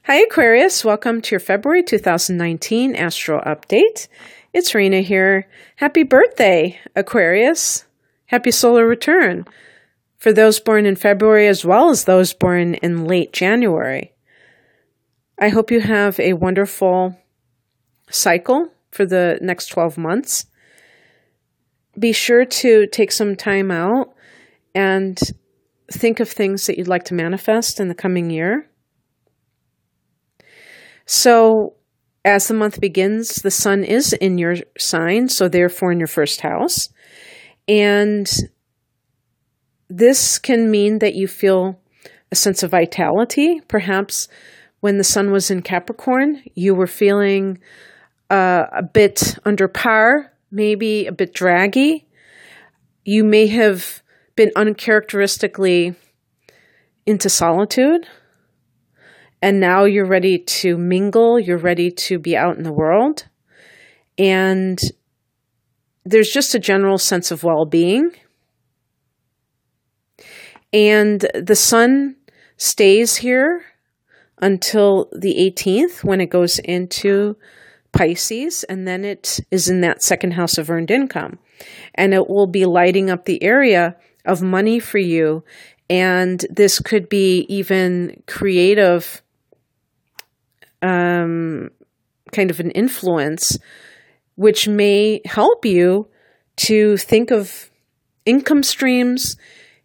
Hi, Aquarius. Welcome to your February 2019 Astro Update. It's Rena here. Happy birthday, Aquarius. Happy solar return for those born in February as well as those born in late January. I hope you have a wonderful cycle for the next 12 months. Be sure to take some time out and think of things that you'd like to manifest in the coming year. So as the month begins, the sun is in your sign, so therefore in your first house. And this can mean that you feel a sense of vitality. Perhaps when the sun was in Capricorn, you were feeling a bit under par, maybe a bit draggy. You may have been uncharacteristically into solitude. And now you're ready to mingle, you're ready to be out in the world. And there's just a general sense of well-being. And the sun stays here until the 18th when it goes into Pisces, and then it is in that second house of earned income. And it will be lighting up the area of money for you. And this could be even creative kind of an influence, which may help you to think of income streams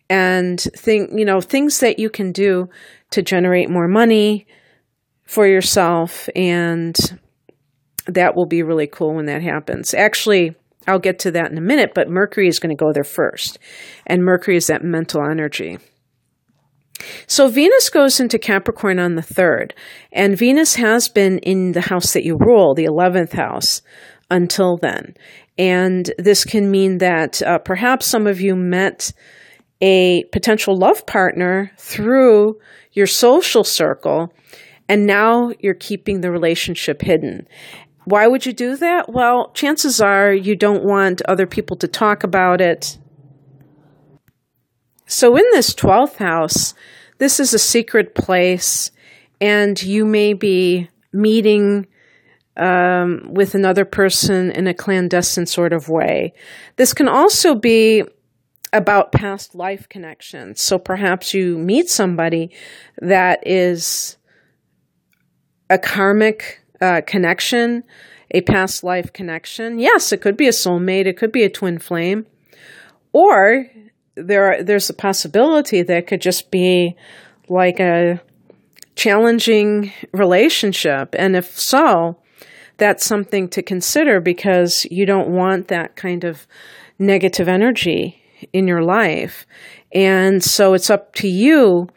and things that you can do to generate more money for yourself. And that will be really cool when that happens. Actually, I'll get to that in a minute, but Mercury is going to go there first. And Mercury is that mental energy. So Venus goes into Capricorn on the 3rd, and Venus has been in the house that you rule, the 11th house, until then. And this can mean that perhaps some of you met a potential love partner through your social circle, and now you're keeping the relationship hidden. Why would you do that? Well, chances are you don't want other people to talk about it. So in this 12th house, this is a secret place, and you may be meeting with another person in a clandestine sort of way. This can also be about past life connections. So perhaps you meet somebody that is a karmic connection, a past life connection. Yes, it could be a soulmate. It could be a twin flame. Or there's a possibility that it could just be like a challenging relationship. And if so, that's something to consider because you don't want that kind of negative energy in your life. And so it's up to you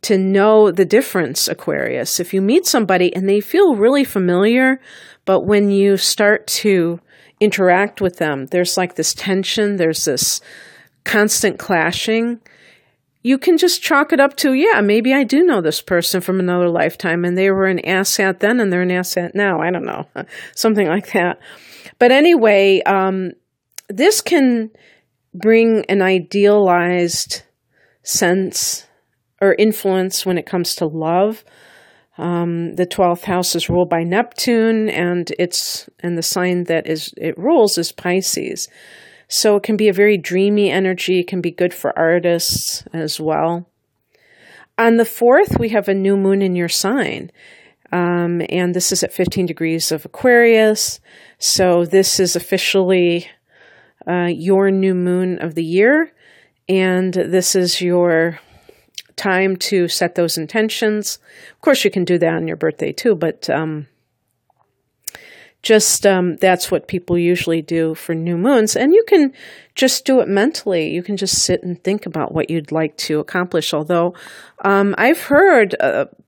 to know the difference, Aquarius. If you meet somebody and they feel really familiar, but when you start to interact with them, there's like this tension, there's this constant clashing, you can just chalk it up to, yeah, maybe I do know this person from another lifetime and they were an asshat then and they're an asshat now. I don't know, something like that. But anyway, this can bring an idealized sense or influence when it comes to love. The 12th house is ruled by Neptune, and the sign that it rules is Pisces. So it can be a very dreamy energy. It can be good for artists as well. On the 4th, we have a new moon in your sign. And this is at 15 degrees of Aquarius. So this is officially your new moon of the year. And this is your time to set those intentions. Of course, you can do that on your birthday too, but that's what people usually do for new moons. And you can just do it mentally. You can just sit and think about what you'd like to accomplish. Although I've heard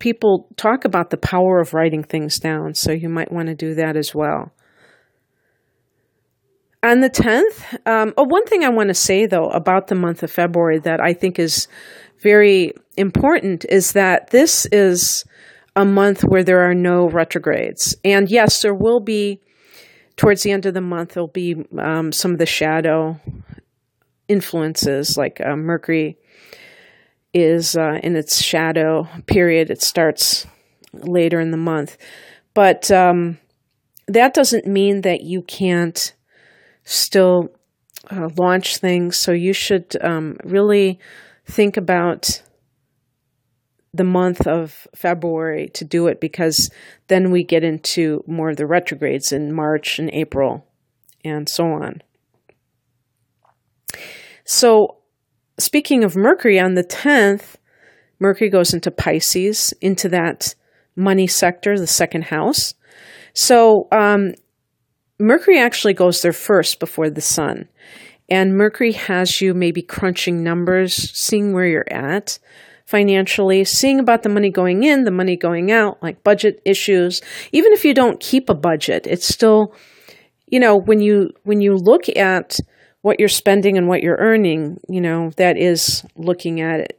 people talk about the power of writing things down, so you might want to do that as well. On the 10th, one thing I want to say, though, about the month of February that I think is very important is that this is a month where there are no retrogrades. And yes, there will be, towards the end of the month, there'll be some of the shadow influences, like Mercury is in its shadow period. It starts later in the month. But that doesn't mean that you can't still launch things. So you should really think about the month of February to do it, because then we get into more of the retrogrades in March and April and so on. So speaking of Mercury, on the 10th, Mercury goes into Pisces, into that money sector, the second house. So Mercury actually goes there first before the sun. And Mercury has you maybe crunching numbers, seeing where you're at financially, seeing about the money going in, the money going out, like budget issues. Even if you don't keep a budget, it's still, when you look at what you're spending and what you're earning, that is looking at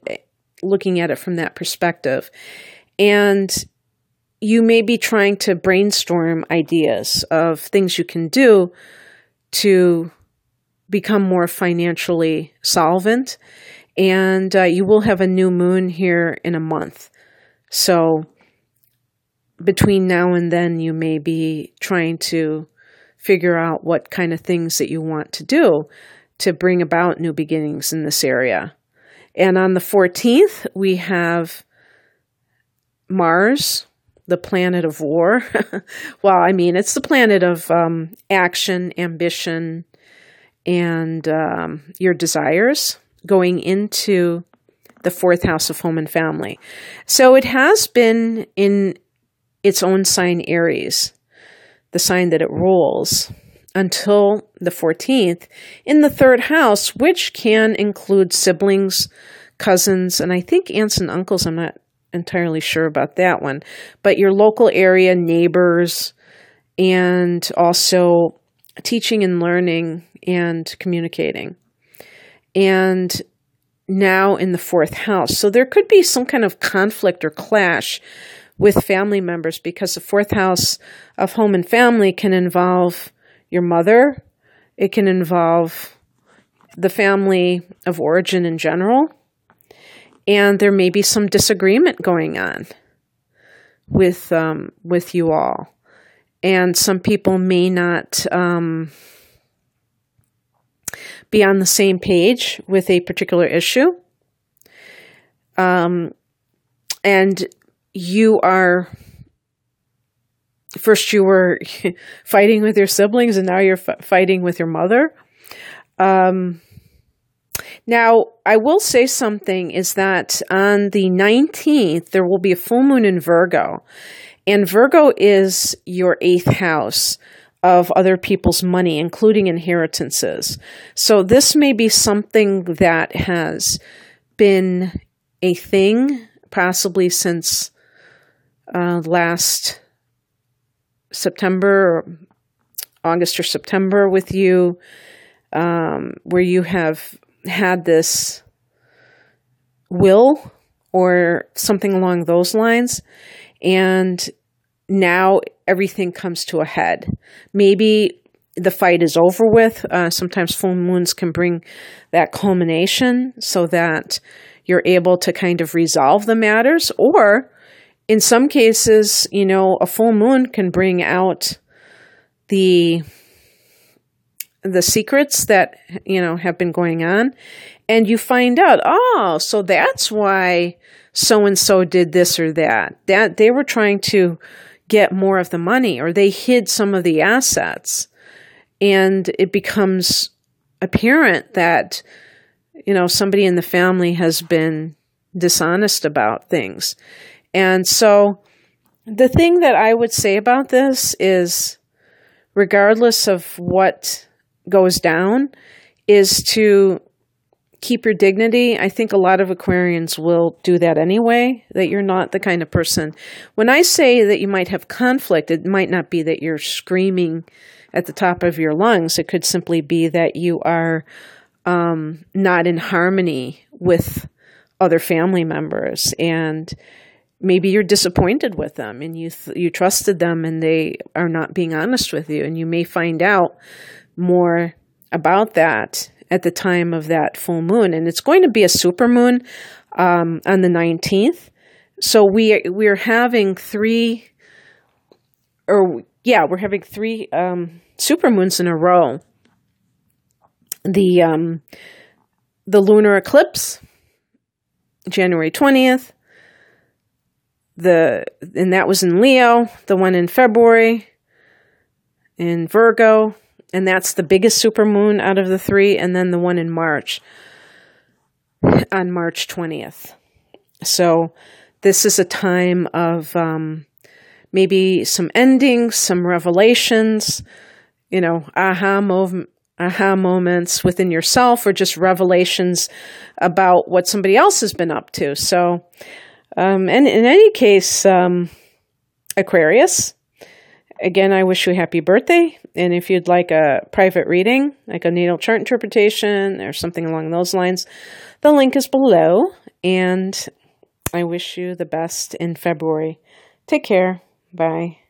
it from that perspective. And you may be trying to brainstorm ideas of things you can do to become more financially solvent. And you will have a new moon here in a month. So between now and then, you may be trying to figure out what kind of things that you want to do to bring about new beginnings in this area. And on the 14th, we have Mars, the planet of war. Well, it's the planet of action, ambition, and your desires, going into the fourth house of home and family. So it has been in its own sign, Aries, the sign that it rules, until the 14th, in the third house, which can include siblings, cousins, and I think aunts and uncles. I'm not entirely sure about that one, but your local area, neighbors, and also teaching and learning and communicating. And now in the fourth house. So there could be some kind of conflict or clash with family members, because the fourth house of home and family can involve your mother. It can involve the family of origin in general. And there may be some disagreement going on with you all. And some people may not be on the same page with a particular issue. And you were fighting with your siblings, and now you're fighting with your mother. Now, I will say something is that on the 19th, there will be a full moon in Virgo. And Virgo is your 8th house of other people's money, including inheritances. So this may be something that has been a thing possibly since last September, or August or September with you, where you have had this will or something along those lines. And now everything comes to a head. Maybe the fight is over with. Sometimes full moons can bring that culmination so that you're able to kind of resolve the matters. Or in some cases, a full moon can bring out the secrets that, have been going on. And you find out, so that's why so-and-so did this or that. That they were trying to get more of the money, or they hid some of the assets. And it becomes apparent that, somebody in the family has been dishonest about things. And so the thing that I would say about this is, regardless of what goes down, is to keep your dignity. I think a lot of Aquarians will do that anyway, that you're not the kind of person. When I say that you might have conflict, it might not be that you're screaming at the top of your lungs. It could simply be that you are not in harmony with other family members, and maybe you're disappointed with them, and you trusted them, and they are not being honest with you, and you may find out more about that at the time of that full moon. And it's going to be a super moon on the 19th. So we're having three supermoons in a row. The lunar eclipse, January 20th. And that was in Leo. The one in February in Virgo, and that's the biggest supermoon out of the three. And then the one in March, on March 20th. So this is a time of maybe some endings, some revelations, aha moments within yourself, or just revelations about what somebody else has been up to. So, and in any case, Aquarius, again, I wish you a happy birthday. And if you'd like a private reading, like a natal chart interpretation or something along those lines, the link is below. And I wish you the best in February. Take care. Bye.